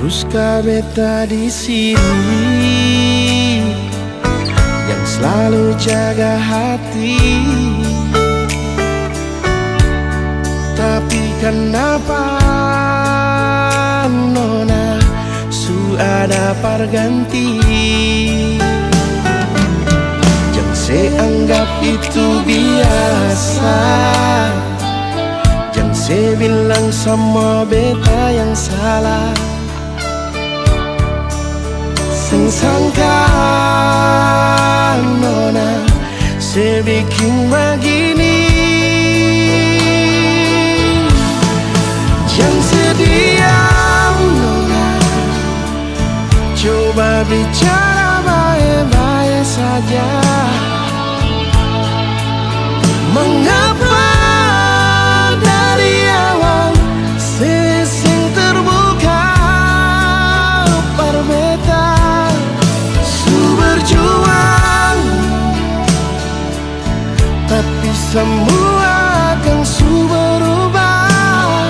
Haruskah beta di sini yang selalu jaga hati? Tapi kenapa nona su ada perganti? Jangan seanggap itu biasa, jangan se bilang sama beta yang salah. Sing sangka nona se bikin begini. Jangan sediam nona, coba bicara baik-baik saja. Mengapa dari awal sing terbuka berbeda? Su berjuang, tapi semua akan su berubah.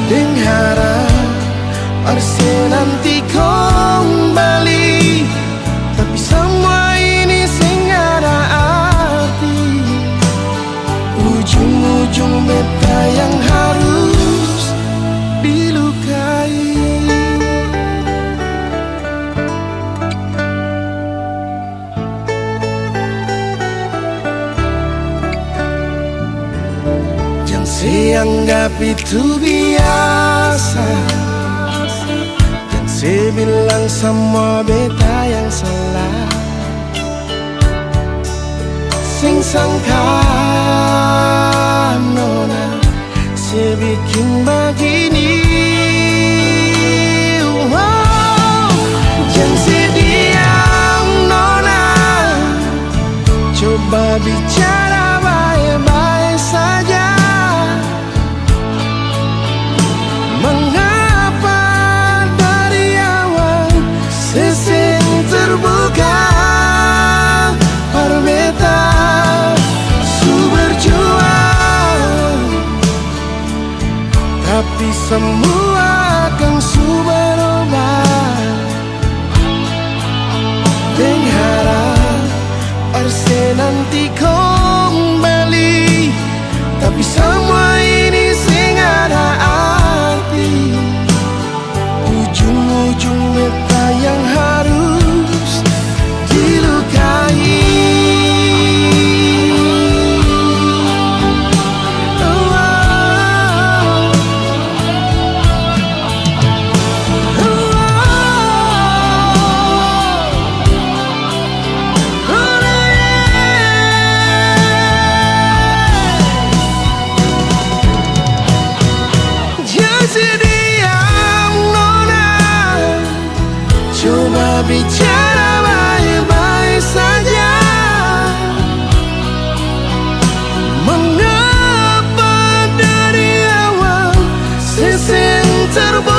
Dengan harap pasti nanti kembali, tapi semua ini sing ada arti. Ujung-ujung beta yang harus dilukai. Jangan seanggap itu biasa, jangan se bilang sama beta yang salah. Sing sangka nona se bikin begini. Jangan sediam nona, coba bicara baik-baik saja. Mengapa dari awal sing terbuka berbeda? Su berjuang, tapi semua akan su berubah. Dengan harap pasti nanti kembali, tapi semua ini sing ada arti. Ujung-ujung beta yang harus dilukai. Coba bicara baik-baik saja. Mengapa dari awal sing terbuka